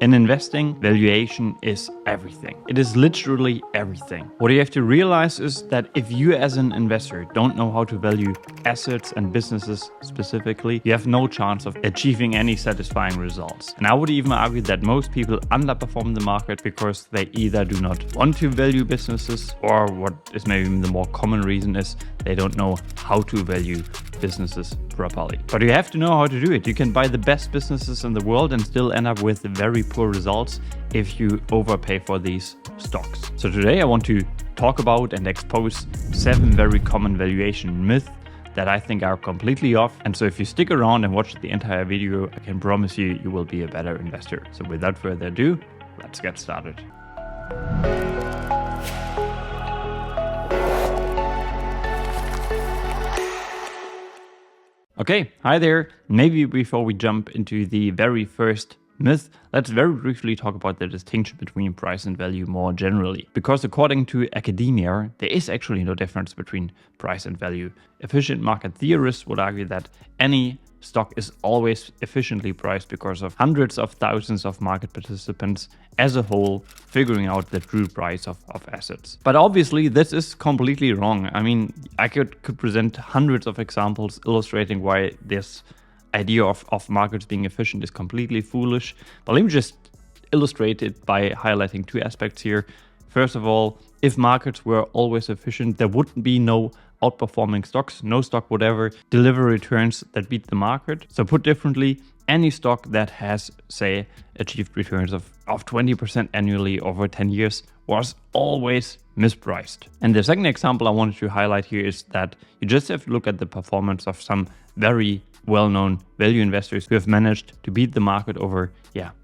In investing, valuation is everything. It is literally everything. What you have to realize is that if you as an investor don't know how to value assets and businesses specifically, you have no chance of achieving any satisfying results. And I would even argue that most people underperform the market because they either do not want to value businesses, or what is maybe the more common reason is they don't know how to value businesses properly. But you have to know how to do it. You can buy the best businesses in the world and still end up with very poor results if you overpay for these stocks. So today I want to talk about and expose 7 very common valuation myths that I think are completely off. And so if you stick around and watch the entire video, I can promise you, you will be a better investor. So without further ado, let's get started. Okay, hi there. Maybe before we jump into the very first myth, let's very briefly talk about the distinction between price and value more generally. Because according to academia, there is actually no difference between price and value. Efficient market theorists would argue that any stock is always efficiently priced because of hundreds of thousands of market participants as a whole figuring out the true price of assets. But obviously this is completely wrong. I mean, I could present hundreds of examples illustrating why this idea of markets being efficient is completely foolish. But let me just illustrate it by highlighting 2 aspects here. First of all, if markets were always efficient, there wouldn't be no outperforming stocks. No stock would ever deliver returns that beat the market. So put differently, any stock that has, say, achieved returns of 20% annually over 10 years was always mispriced. And the second example I wanted to highlight here is that you just have to look at the performance of some very well-known value investors who have managed to beat the market over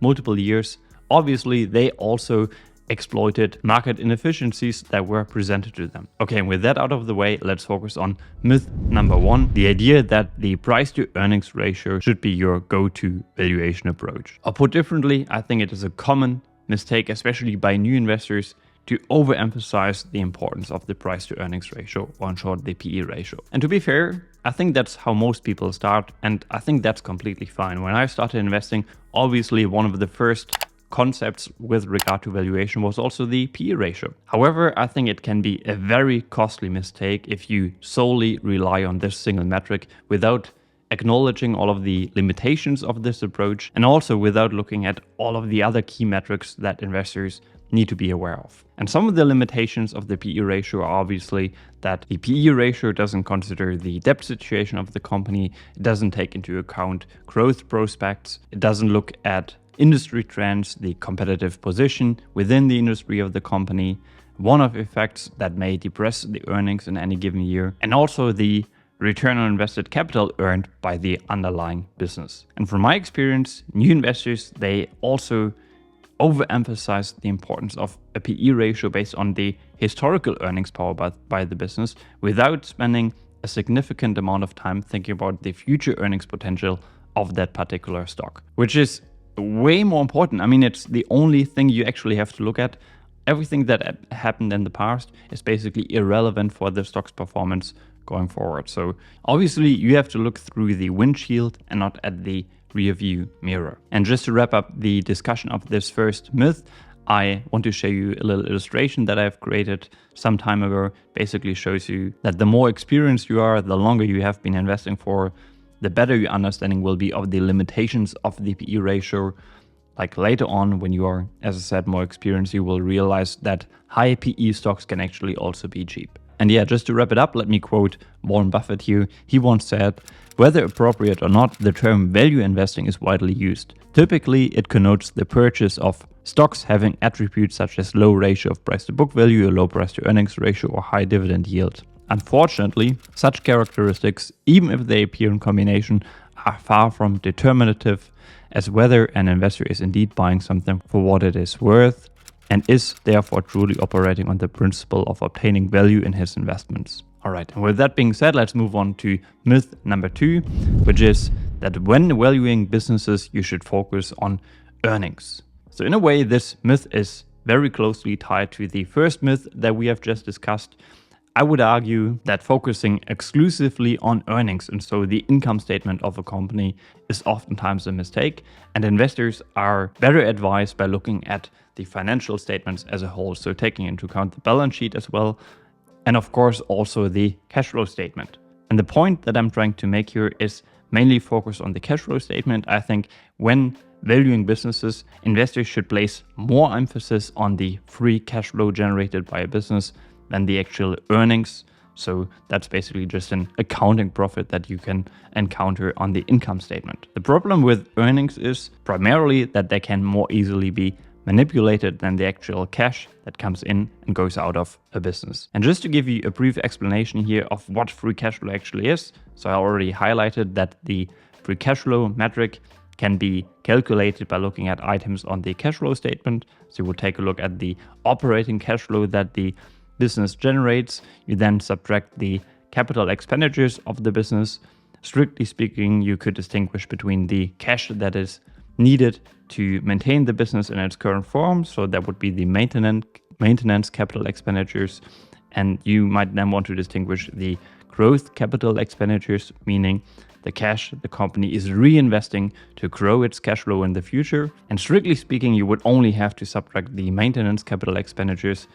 multiple years. Obviously, they also exploited market inefficiencies that were presented to them. Okay, and with that out of the way, let's focus on myth number 1, the idea that the price to earnings ratio should be your go-to valuation approach. Or put differently, I think it is a common mistake, especially by new investors, to overemphasize the importance of the price to earnings ratio, or in short, the PE ratio. And to be fair, I think that's how most people start, and I think that's completely fine. When I started investing, obviously one of the first concepts with regard to valuation was also the PE ratio. However, I think it can be a very costly mistake if you solely rely on this single metric without acknowledging all of the limitations of this approach, and also without looking at all of the other key metrics that investors need to be aware of. And some of the limitations of the PE ratio are obviously that the PE ratio doesn't consider the debt situation of the company, it doesn't take into account growth prospects, it doesn't look at industry trends, the competitive position within the industry of the company, one-off effects that may depress the earnings in any given year, and also the return on invested capital earned by the underlying business. And from my experience, new investors, they also overemphasize the importance of a PE ratio based on the historical earnings power by the business without spending a significant amount of time thinking about the future earnings potential of that particular stock, which is way more important. I mean, it's the only thing you actually have to look at. Everything that happened in the past is basically irrelevant for the stock's performance going forward. So obviously you have to look through the windshield and not at the rear view mirror. And just to wrap up the discussion of this first myth, I want to show you a little illustration that I've created some time ago. Basically shows you that the more experienced you are, the longer you have been investing for, the better your understanding will be of the limitations of the PE ratio. Like later on, when you are, as I said, more experienced, you will realize that high PE stocks can actually also be cheap. And yeah, just to wrap it up, let me quote Warren Buffett here. He once said, "Whether appropriate or not, the term value investing is widely used. Typically, it connotes the purchase of stocks having attributes such as low ratio of price to book value, a low price to earnings ratio, or high dividend yield. Unfortunately, such characteristics, even if they appear in combination, are far from determinative, as whether an investor is indeed buying something for what it is worth and is therefore truly operating on the principle of obtaining value in his investments." All right, and with that being said, let's move on to myth number 2, which is that when valuing businesses, you should focus on earnings. So in a way, this myth is very closely tied to the first myth that we have just discussed. I would argue that focusing exclusively on earnings, and so the income statement of a company, is oftentimes a mistake, and investors are better advised by looking at the financial statements as a whole, so taking into account the balance sheet as well, and of course also the cash flow statement. And the point that I'm trying to make here is mainly focus on the cash flow statement. I think when valuing businesses, investors should place more emphasis on the free cash flow generated by a business than the actual earnings. So that's basically just an accounting profit that you can encounter on the income statement. The problem with earnings is primarily that they can more easily be manipulated than the actual cash that comes in and goes out of a business. And just to give you a brief explanation here of what free cash flow actually is. So I already highlighted that the free cash flow metric can be calculated by looking at items on the cash flow statement. So you would take a look at the operating cash flow that the business generates. You then subtract the capital expenditures of the business. Strictly speaking, you could distinguish between the cash that is needed to maintain the business in its current form. So that would be the maintenance capital expenditures. And you might then want to distinguish the growth capital expenditures, meaning the cash the company is reinvesting to grow its cash flow in the future. And strictly speaking, you would only have to subtract the maintenance capital expenditures.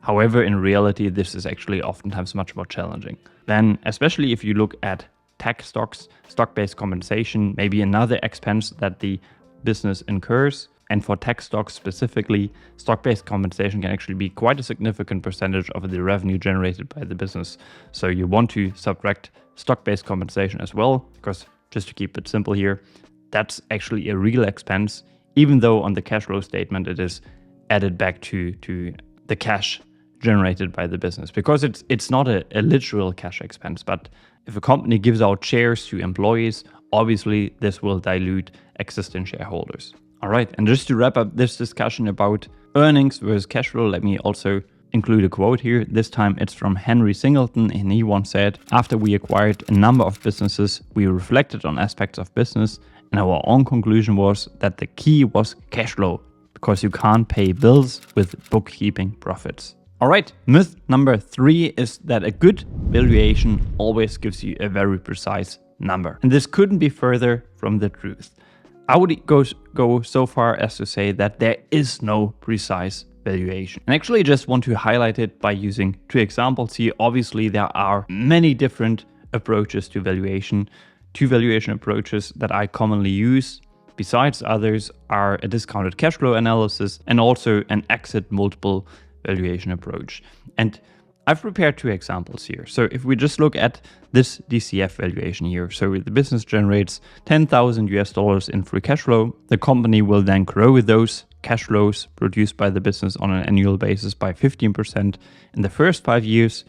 However, in reality, this is actually oftentimes much more challenging. Then, especially if you look at tech stocks, stock-based compensation, maybe another expense that the business incurs. And for tech stocks specifically, stock-based compensation can actually be quite a significant percentage of the revenue generated by the business. So you want to subtract stock-based compensation as well, because just to keep it simple here, that's actually a real expense, even though on the cash flow statement it is added back to the cash generated by the business, because it's not a literal cash expense. But if a company gives out shares to employees, obviously this will dilute existing shareholders. All right, and just to wrap up this discussion about earnings versus cash flow, let me also include a quote here. This time it's from Henry Singleton, and he once said, "After we acquired a number of businesses, we reflected on aspects of business, and our own conclusion was that the key was cash flow, because you can't pay bills with bookkeeping profits." All right, myth number 3 is that a good valuation always gives you a very precise number. And this couldn't be further from the truth. I would go so far as to say that there is no precise valuation. And actually just want to highlight it by using 2 examples here. Obviously, there are many different approaches to valuation. 2 valuation approaches that I commonly use, besides others, are a discounted cash flow analysis and also an exit multiple valuation approach. And I've prepared 2 examples here. So if we just look at this DCF valuation here, so the business generates $10,000 in free cash flow. The company will then grow those cash flows produced by the business on an annual basis by 15% in the first 5 years.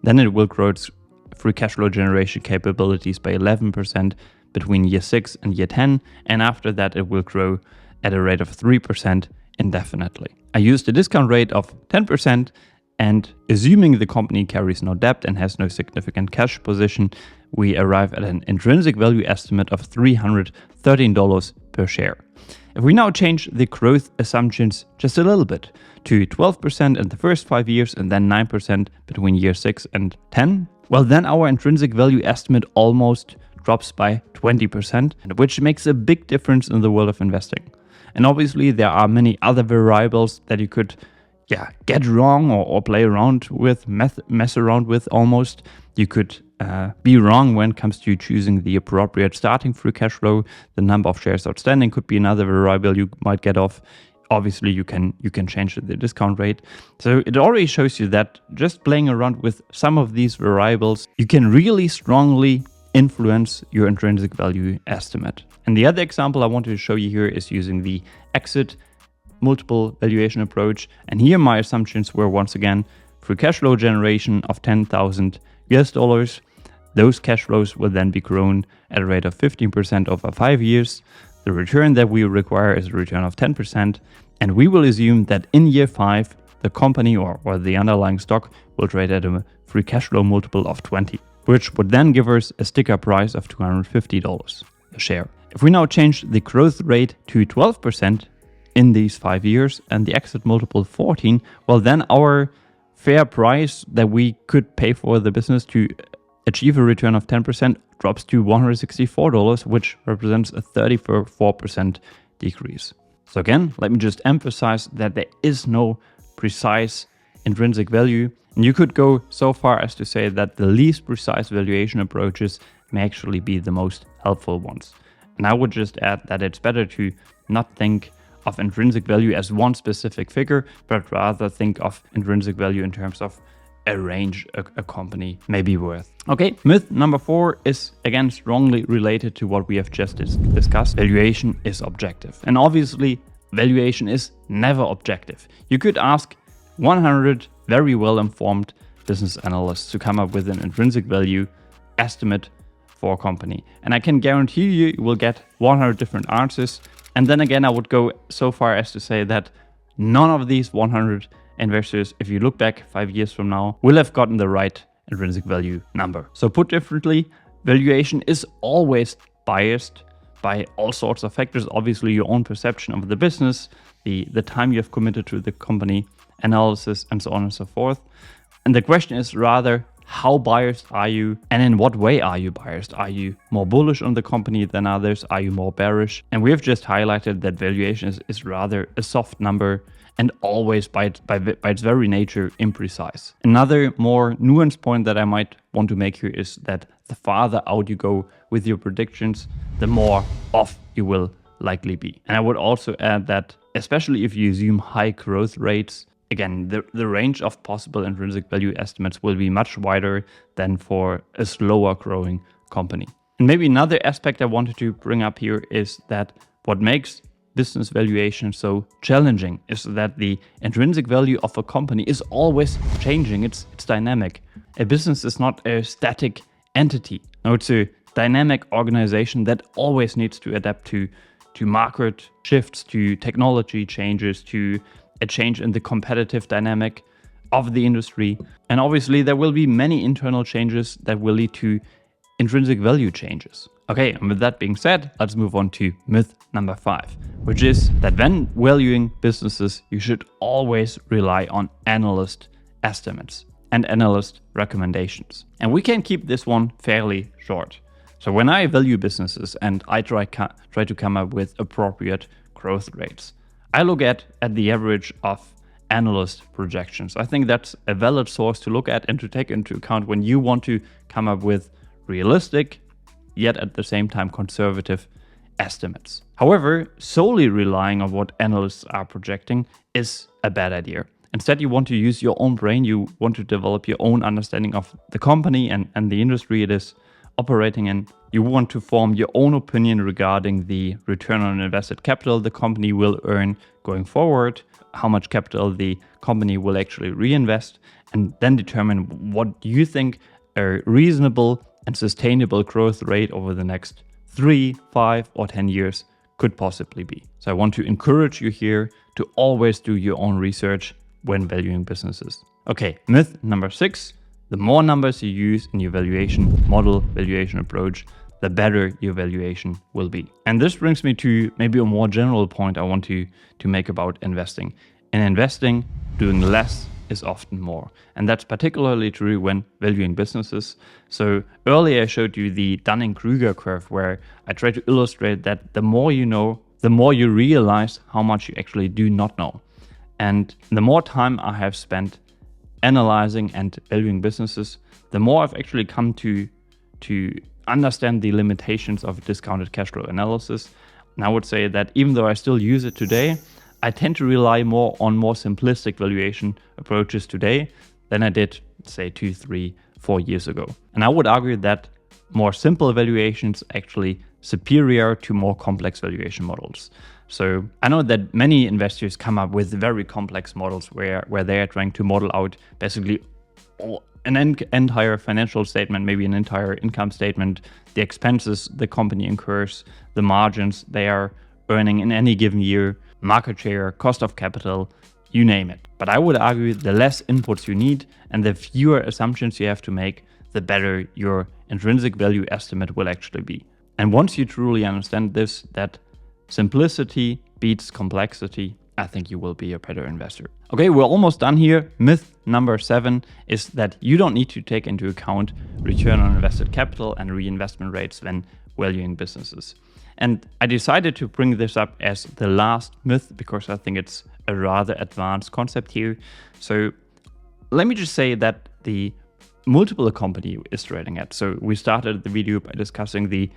Then it will grow its free cash flow generation capabilities by 11% between year 6 and year 10. And after that, it will grow at a rate of 3% indefinitely. I used a discount rate of 10%, and assuming the company carries no debt and has no significant cash position, we arrive at an intrinsic value estimate of $313 per share. If we now change the growth assumptions just a little bit to 12% in the first 5 years and then 9% between year 6 and 10, well, then our intrinsic value estimate almost drops by 20%, which makes a big difference in the world of investing. And obviously there are many other variables that you could get wrong or play around with, mess around with almost. You could be wrong when it comes to choosing the appropriate starting free cash flow. The number of shares outstanding could be another variable you might get off. Obviously you can change the discount rate. So it already shows you that just playing around with some of these variables, you can really strongly influence your intrinsic value estimate. And the other example I wanted to show you here is using the exit multiple valuation approach. And here my assumptions were once again free cash flow generation of $10,000. Those cash flows will then be grown at a rate of 15% over 5 years. The return that we require is a return of 10%. And we will assume that in year 5, the company or the underlying stock will trade at a free cash flow multiple of 20, which would then give us a sticker price of $250 a share. If we now change the growth rate to 12% in these 5 years and the exit multiple 14, well, then our fair price that we could pay for the business to achieve a return of 10% drops to $164, which represents a 34% decrease. So again, let me just emphasize that there is no precise intrinsic value. And you could go so far as to say that the least precise valuation approaches may actually be the most helpful ones. And I would just add that it's better to not think of intrinsic value as one specific figure, but rather think of intrinsic value in terms of a range a company may be worth. Okay, myth number 4 is again strongly related to what we have just discussed. Valuation is objective. And obviously, valuation is never objective. You could ask 100 very well-informed business analysts to come up with an intrinsic value estimate for a company. And I can guarantee you will get 100 different answers. And then again, I would go so far as to say that none of these 100 investors, if you look back 5 years from now, will have gotten the right intrinsic value number. So put differently, valuation is always biased by all sorts of factors. Obviously, your own perception of the business, the time you have committed to the company, analysis, and so on and so forth. And the question is rather, how biased are you, and in what way are you biased? Are you more bullish on the company than others? Are you more bearish? And we have just highlighted that valuation is rather a soft number and always by its very nature imprecise. Another more nuanced point that I might want to make here is that the farther out you go with your predictions, the more off you will likely be. And I would also add that especially if you assume high growth rates, again, the range of possible intrinsic value estimates will be much wider than for a slower growing company. And maybe another aspect I wanted to bring up here is that what makes business valuation so challenging is that the intrinsic value of a company is always changing. It's dynamic. A business is not a static entity. No, it's a dynamic organization that always needs to adapt to market shifts, to technology changes, to a change in the competitive dynamic of the industry. And obviously there will be many internal changes that will lead to intrinsic value changes. Okay, and with that being said, let's move on to myth number 5, which is that when valuing businesses, you should always rely on analyst estimates and analyst recommendations. And we can keep this one fairly short. So when I value businesses and I try to come up with appropriate growth rates, I look at the average of analyst projections. I think that's a valid source to look at and to take into account when you want to come up with realistic, yet at the same time conservative estimates. However, solely relying on what analysts are projecting is a bad idea. Instead, you want to use your own brain. You want to develop your own understanding of the company and the industry it is operating in. You want to form your own opinion regarding the return on invested capital the company will earn going forward, how much capital the company will actually reinvest, and then determine what you think a reasonable and sustainable growth rate over the next 3, 5, or 10 years could possibly be. So I want to encourage you here to always do your own research when valuing businesses. Okay, myth number 6. The more numbers you use in your valuation model, valuation approach, the better your valuation will be. And this brings me to maybe a more general point I want to make about investing. In investing, doing less is often more. And that's particularly true when valuing businesses. So earlier I showed you the Dunning-Kruger curve where I try to illustrate that the more you know, the more you realize how much you actually do not know. And the more time I have spent analyzing and valuing businesses, the more I've actually come to understand the limitations of discounted cash flow analysis. And I would say that even though I still use it today, I tend to rely more on more simplistic valuation approaches today than I did, say, 2, 3, 4 years ago. And I would argue that more simple valuations actually superior to more complex valuation models. So I know that many investors come up with very complex models where they are trying to model out basically an entire financial statement, maybe an entire income statement, the expenses the company incurs, the margins they are earning in any given year, market share, cost of capital, you name it. But I would argue the less inputs you need and the fewer assumptions you have to make, the better your intrinsic value estimate will actually be. And once you truly understand this, that simplicity beats complexity, I think you will be a better investor. Okay, we're almost done here. Myth number 7 is that you don't need to take into account return on invested capital and reinvestment rates when valuing businesses. And I decided to bring this up as the last myth because I think it's a rather advanced concept here. So let me just say that the multiple a company is trading at. So we started the video by discussing the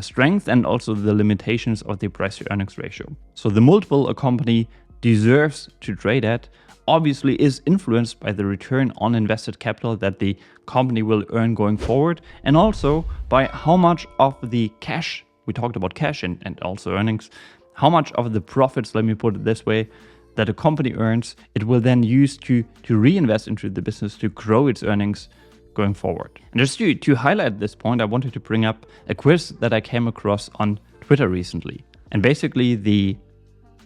strength and also the limitations of the price to earnings ratio. So the multiple a company deserves to trade at obviously is influenced by the return on invested capital that the company will earn going forward, and also by how much of the cash, we talked about cash and also earnings, how much of the profits, let me put it this way, that a company earns, it will then use to reinvest into the business to grow its earnings going forward. And just to highlight this point, I wanted to bring up a quiz that I came across on Twitter recently. And basically the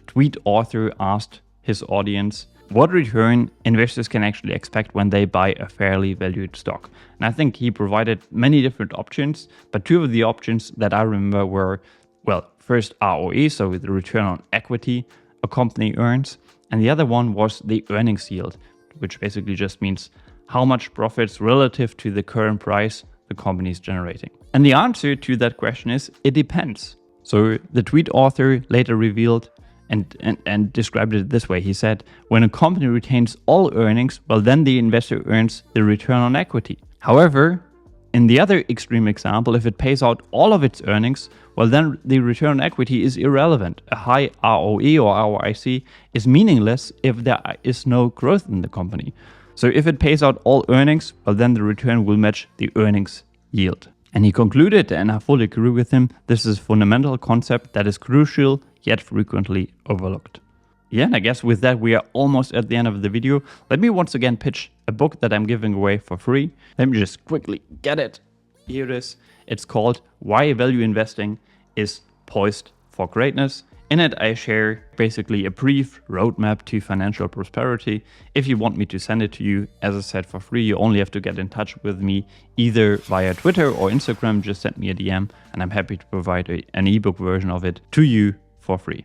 tweet author asked his audience what return investors can actually expect when they buy a fairly valued stock. And I think he provided many different options, but two of the options that I remember were, well, first ROE, so the return on equity a company earns, and the other one was the earnings yield, which basically just means how much profits relative to the current price the company is generating. And the answer to that question is, it depends. So the tweet author later revealed and described it this way. He said, when a company retains all earnings, well, then the investor earns the return on equity. However, in the other extreme example, if it pays out all of its earnings, well, then the return on equity is irrelevant. A high ROE or ROIC is meaningless if there is no growth in the company. So if it pays out all earnings, well, then the return will match the earnings yield. And he concluded, and I fully agree with him, this is a fundamental concept that is crucial yet frequently overlooked. Yeah, and I guess with that we are almost at the end of the video. Let me once again pitch a book that I'm giving away for free. Let me just quickly get it. Here it is. It's called Why Value Investing is Poised for Greatness. In it, I share basically a brief roadmap to financial prosperity. If you want me to send it to you, as I said, for free, you only have to get in touch with me either via Twitter or Instagram. Just send me a DM and I'm happy to provide an ebook version of it to you for free.